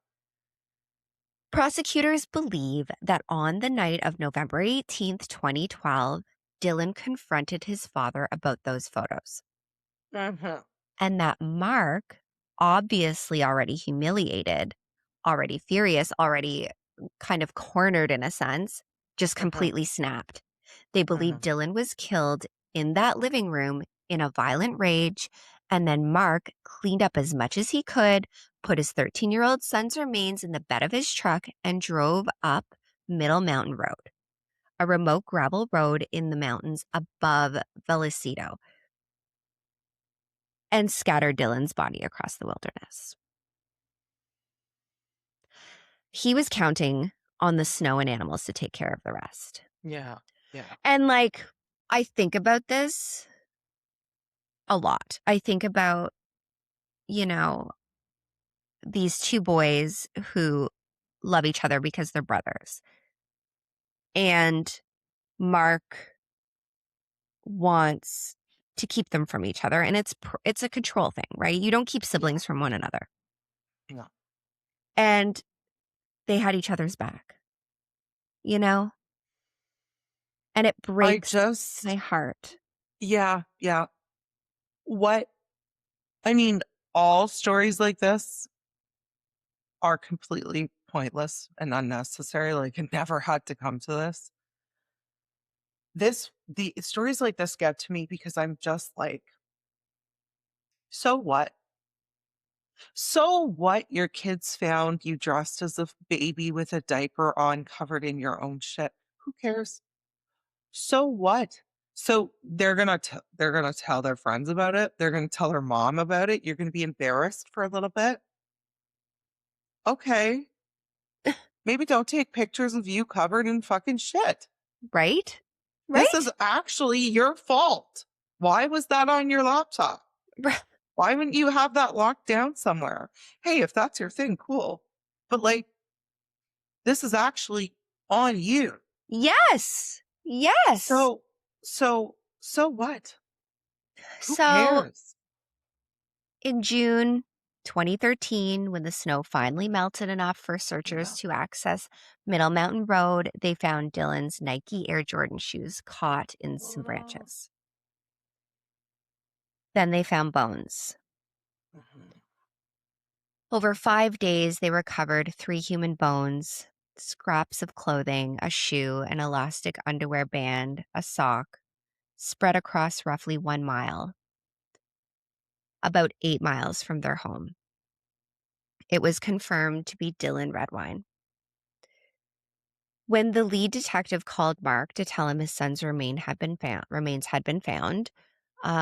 Prosecutors believe that on the night of November 18th, 2012, Dylan confronted his father about those photos, Mhm. and that Mark, obviously already humiliated, already furious, already kind of cornered in a sense, just Mhm. completely snapped. They believe Mhm. Dylan was killed in that living room in a violent rage, and then Mark cleaned up as much as he could, put his 13-year-old son's remains in the bed of his truck, and drove up Middle Mountain Road, a remote gravel road in the mountains above Vallecito, and scattered Dylan's body across the wilderness. He was counting on the snow and animals to take care of the rest. Yeah. Yeah. And like, I think about this a lot. I think about, you know, these two boys who love each other because they're brothers. And Mark wants to keep them from each other, and it's a control thing, right? You don't keep Yeah. siblings from one another. No. And they had each other's back, you know? And it I breaks my just heart. yeah, yeah. What I mean, all stories like this are completely pointless and unnecessary, like, it never had to come to this. The stories like this get to me because I'm just like, "So what? So what your kids found you dressed as a baby with a diaper on, covered in your own shit. Who cares? So what?" So they're gonna tell their friends about it. They're gonna tell their mom about it. You're gonna be embarrassed for a little bit. Okay. Maybe don't take pictures of you covered in fucking shit. Right? This is Right? actually your fault. Why was that on your laptop? Why wouldn't you have that locked down somewhere? Hey, if that's your thing, cool. But like, this is actually on you. Yes. Yes. So, so what? Who So cares? in June 2013, when the snow finally melted enough for searchers Yeah. to access Middle Mountain Road, they found Dylan's Nike Air Jordan shoes caught in some Oh. branches. Then they found bones. Mhm. Over 5 days, they recovered 3 human bones, scraps of clothing, a shoe, an elastic underwear band, a sock, spread across roughly 1 mile, about 8 miles from their home. It was confirmed to be Dylan Redwine. When the lead detective called Mark to tell him his son's remains had been found,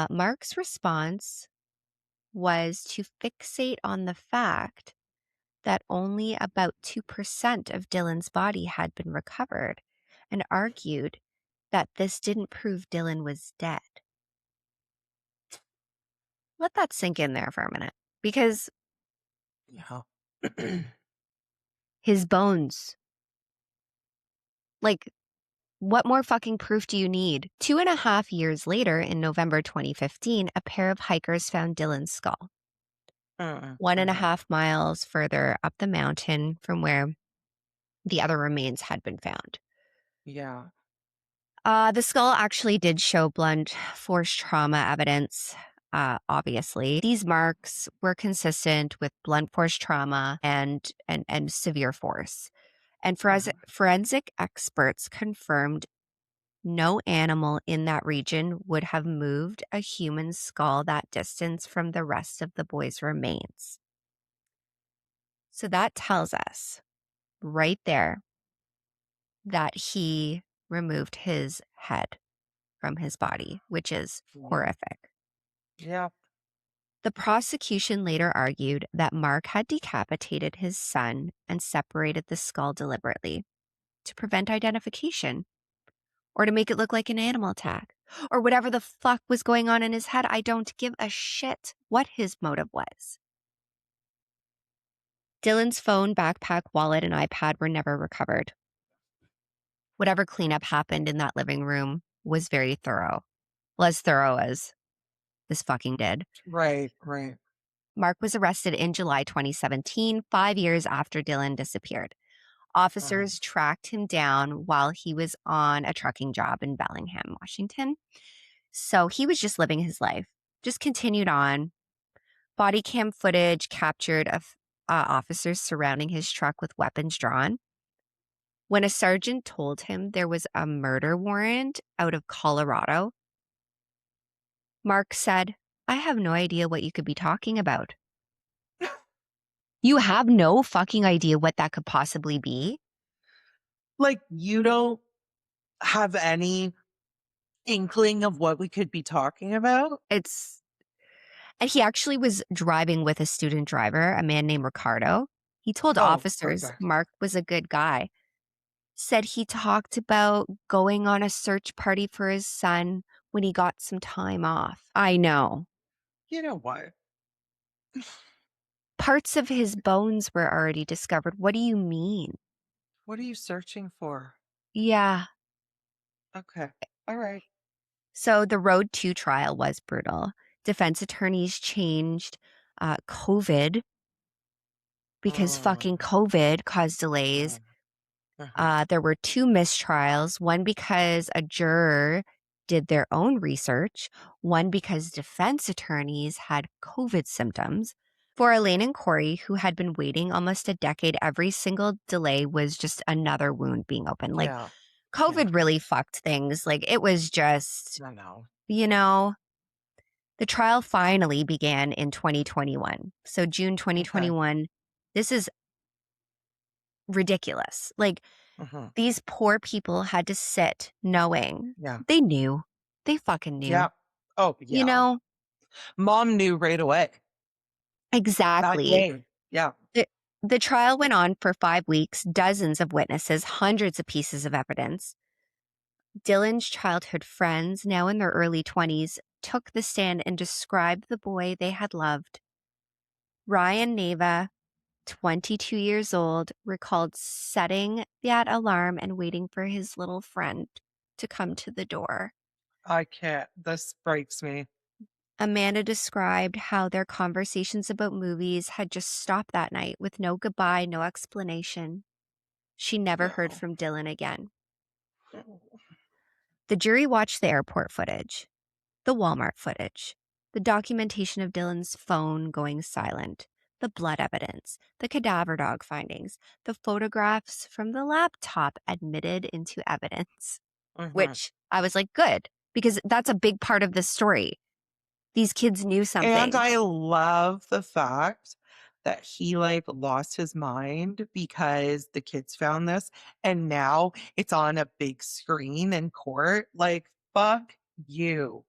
Mark's response was to fixate on the fact that only about 2% of Dylan's body had been recovered and argued that this didn't prove Dylan was dead. Let that sink in there for a minute because Yeah. his bones, like, what more fucking proof do you need? 2.5 years later, in November 2015, a pair of hikers found Dylan's skull, one and a Mhm. half miles further up the mountain from where the other remains had been found. Yeah. The skull actually did show blunt force trauma evidence. Obviously, these marks were consistent with blunt force trauma and severe force. And Mhm. forensic experts confirmed no animal in that region would have moved a human skull that distance from the rest of the boy's remains. So that tells us right there that he removed his head from his body, which is Yeah. horrific. Yeah. The prosecution later argued that Mark had decapitated his son and separated the skull deliberately to prevent identification or to make it look like an animal attack or whatever the fuck was going on in his head. I don't give a shit what his motive was. Dylan's phone, backpack, wallet, and iPad were never recovered. Whatever cleanup happened in that living room was very thorough, well, as thorough as this fucking did. Right. Right. Mark was arrested in July 2017, 5 years after Dylan disappeared. Officers tracked him down while he was on a trucking job in Bellingham, Washington. So he was just living his life, just continued on. Body cam footage captured of officers surrounding his truck with weapons drawn. When a sergeant told him there was a murder warrant out of Colorado, Mark said, "I have no idea what you could be talking about." You have no fucking idea what that could possibly be? Like, you don't have any inkling of what we could be talking about? It's And he actually was driving with a student driver, a man named Ricardo. He told Oh, officers okay. Mark was a good guy. Said he talked about going on a search party for his son when he got some time off. I know. You know what? Parts of his bones were already discovered. What do you mean? What are you searching for? Yeah. Okay. All right. So the Road to trial was brutal. Defense attorneys changed COVID because fucking Mm, COVID caused delays. mm. Uh-huh. There were two mistrials, one because a juror did their own research, one because defense attorneys had COVID symptoms. For Elaine and Corey, who had been waiting almost a decade, every single delay was just another wound being opened. Like, Yeah. Yeah. COVID really fucked things. Like, it was just, I know. you know, the trial finally began in 2021. So, June Okay. 2021. This is ridiculous. Like, Uh-huh. these poor people had to sit knowing Yeah. they knew. They fucking knew. Yeah. Oh, You yeah. know? Mom knew right away that Exactly. day. Yeah. The, the trial went on for 5 weeks, dozens of witnesses, hundreds of pieces of evidence. Dylan's childhood friends, now in their early 20s, took the stand and described the boy they had loved. Ryan Neva, 22 years old, recalled setting that alarm and waiting for his little friend to come to the door. I can't. This breaks me. Amanda described how their conversations about movies had just stopped that night with no goodbye, no explanation. She never heard No. from Dylan again. The jury watched the airport footage, the Walmart footage, the documentation of Dylan's phone going silent, the blood evidence, the cadaver dog findings, the photographs from the laptop admitted into evidence, Mhm. which I was like, good, because that's a big part of this story. These kids knew And something. I love the fact that he, like, lost his mind because the kids found this, and now it's on a big screen in court. Like, fuck you.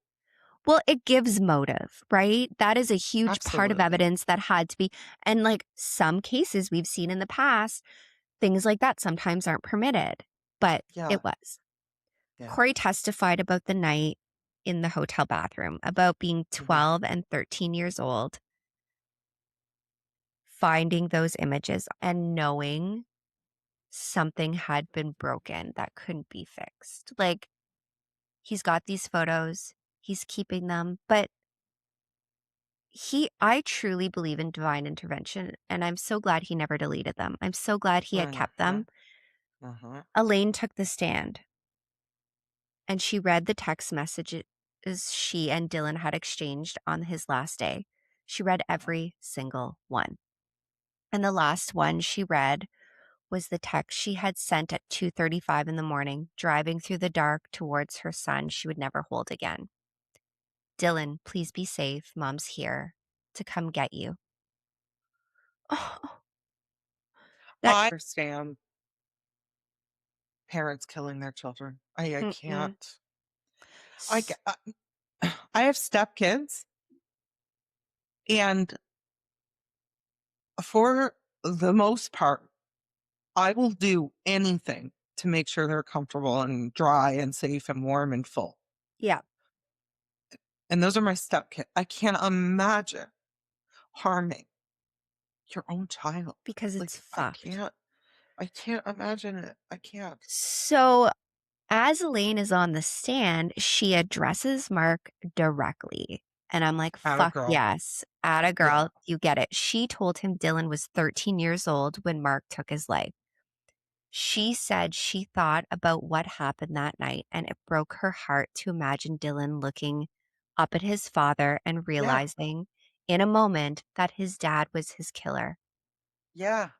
Well, it gives motive, right? That is a huge part of Absolutely. evidence that had to be. And like some cases we've seen in the past, things like that sometimes aren't permitted, but Yeah. it was. Yeah. Corey testified about the night in the hotel bathroom, about being Mhm. 12 and 13 years old, finding those images and knowing something had been broken that couldn't be fixed. Like, he's got these photos, he's keeping them, but I truly believe in divine intervention, and I'm so glad he never deleted them. I'm so glad he had kept Mhm. them. Mhm. Elaine took the stand and she read the text messages she and Dylan had exchanged on his last day. She read every single one. And the last one she read was the text she had sent at 2:35 in the morning, driving through the dark towards her son she would never hold again. Dylan, please be safe. Mom's here to come get you. Oh, that I understand parents killing their children. I mm-mm. can't. I I have stepkids, and for the most part, I will do anything to make sure they're comfortable and dry and safe and warm and full. Yeah, And those are my stepkids. I can't imagine harming your own child. because it's Like fucked. I can't imagine it. I can't. So, as Elaine is on the stand, she addresses Mark directly. And I'm like, At a fuck girl. yes. Atta Yeah. girl, you get it. She told him Dylan was 13 years old when Mark took his life. She said she thought about what happened that night, and it broke her heart to imagine Dylan looking up at his father and Yeah. realizing in a moment that his dad was his killer. Yeah.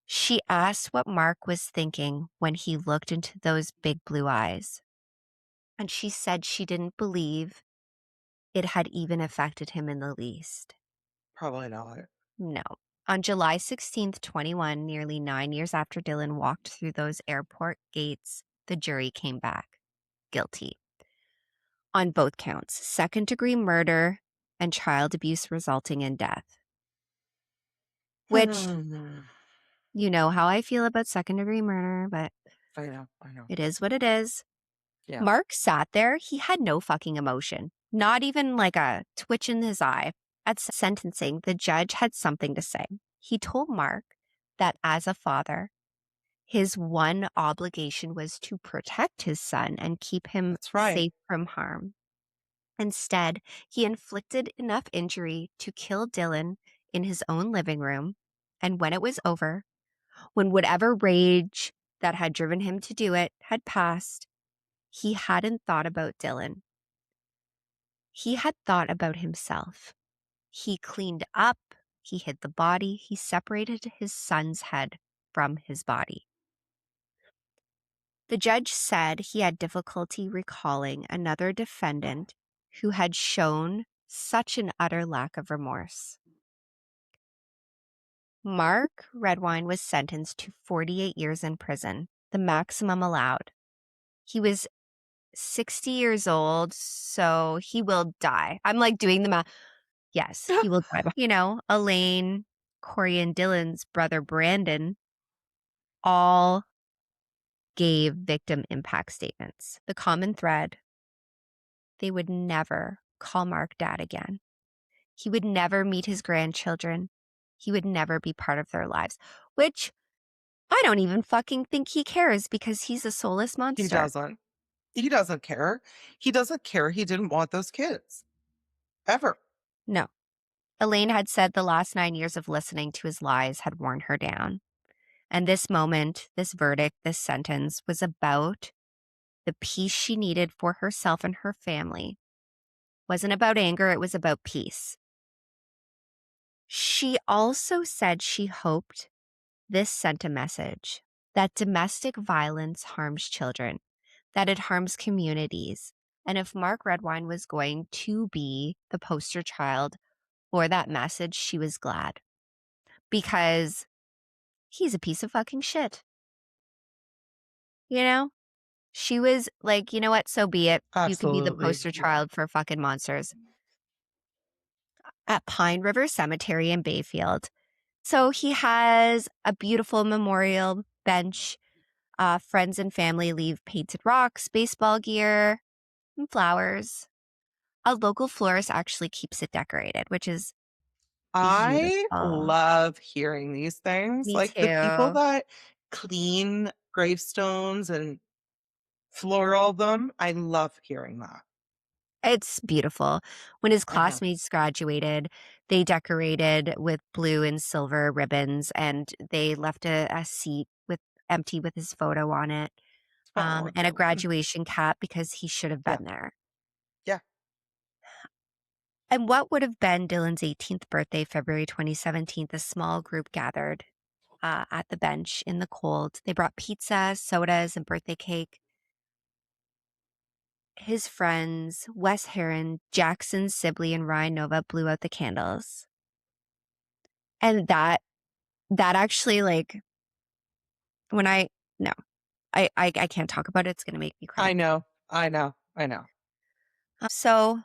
She asked what Mark was thinking when he looked into those big blue eyes. And she said she didn't believe it had even affected him in the least. Probably not. No. On July 16th, 2021, nearly 9 years after Dylan walked through those airport gates, the jury came back guilty on both counts: second-degree murder and child abuse resulting in death. Which, I you know how I feel about second-degree murder, but know. I know. it is what it is. Yeah. Mark sat there. He had no fucking emotion, not even like a twitch in his eye. At sentencing, the judge had something to say. He told Mark that as a father, his one obligation was to protect his son and keep him That's right. safe from harm. Instead, he inflicted enough injury to kill Dylan in his own living room. And when it was over, when whatever rage that had driven him to do it had passed, he hadn't thought about Dylan. He had thought about himself. He cleaned up, he hid the body, he separated his son's head from his body. The judge said he had difficulty recalling another defendant who had shown such an utter lack of remorse. Mark Redwine was sentenced to 48 years in prison, the maximum allowed. He was 60 years old, so he will die. I'm like doing the math. Yes, he will die. Elaine, Corey, and Dylan's brother Brandon all gave victim impact statements. The common thread: they would never call Mark dad again. He would never meet his grandchildren. He would never be part of their lives, which I don't even fucking think he cares because he's a soulless He monster. doesn't. He doesn't care. He doesn't care. He didn't want those kids ever. No. Elaine had said the last 9 years of listening to his lies had worn her down. And this moment, this verdict, this sentence was about the peace she needed for herself and her family. Wasn't about anger, it was about peace. She also said she hoped this sent a message that domestic violence harms children, that it harms communities. And if Mark Redwine was going to be the poster child for that message, she was glad. Because he's a piece of fucking shit. She was like, you know what? So be it. You can be the Absolutely. poster child for fucking monsters. At Pine River Cemetery in Bayfield. So he has a beautiful memorial bench. Friends and family leave painted rocks, baseball gear, and flowers. A local florist actually keeps it decorated, which is I beautiful. love hearing these things. Me Like the people too. that clean gravestones and floral them, I love hearing that. It's beautiful. When his Uh-huh. classmates graduated, they decorated with blue and silver ribbons, and they left a seat with empty with his photo on it, Oh, and a Dylan. graduation cap because he should have Yeah. been there. Yeah. And what would have been Dylan's 18th birthday, February 2017, a small group gathered at the bench in the cold. They brought pizza, sodas, and birthday cake. His friends, Wes Heron, Jackson Sibley, and Ryan Nova blew out the candles. And that actually, like, when I no, I can't talk about it. It's gonna make me cry. I know. I know. I know. So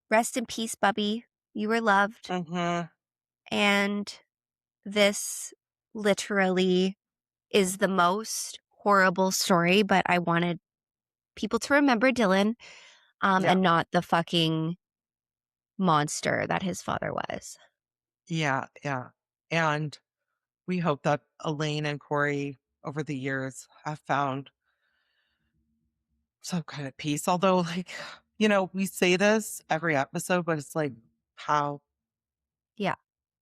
rest in peace, Bubby. You were loved. Mhm. And this literally is the most horrible story, but I wanted people to remember Dylan, Yeah. and not the fucking monster that his father was. Yeah. Yeah. And we hope that Elaine and Corey over the years have found some kind of peace. Although, like, we say this every episode, but it's like how Yeah,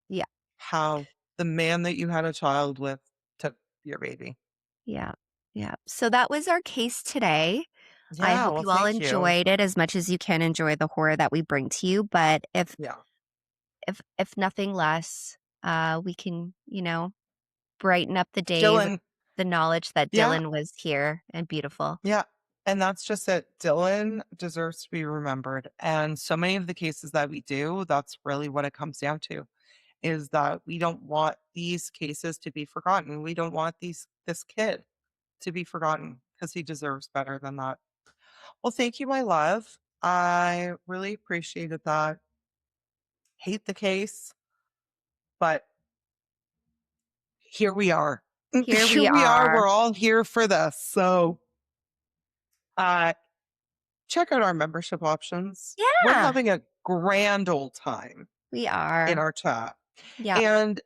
yeah, how the man that you had a child with took your baby. yeah, yeah. So that was our case today. I Yeah, hope well, you all thank you. enjoyed it as much as you can enjoy the horror that we bring to you. But if Yeah. if nothing less, we can, brighten up the day with Dylan, the knowledge that yeah, Dylan was here and beautiful. yeah. And that's just it. Dylan deserves to be remembered. And so many of the cases that we do, that's really what it comes down to, is that we don't want these cases to be forgotten. We don't want this kid to be forgotten because he deserves better than that. Well, thank you, my love. I really appreciated that. Hate the case, but here we are. Here Here we we are. are. We're all here for this. So uh check out our membership options. We're Yeah, having a grand old time we in are. our chat. Yep. And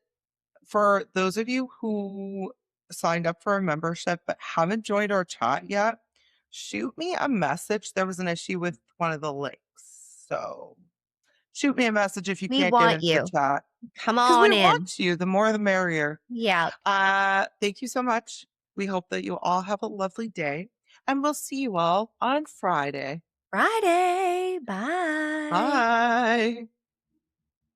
for those of you who signed up for a membership but haven't joined our chat yet, shoot me a message. There was an issue with one of the links. So shoot me a message if you We can't get want into the you. chat Come because we on in. want you. The more, the merrier. Yep. Thank you so much. We hope that you all have a lovely day, and we'll see you all on Friday. Friday. Bye. Bye.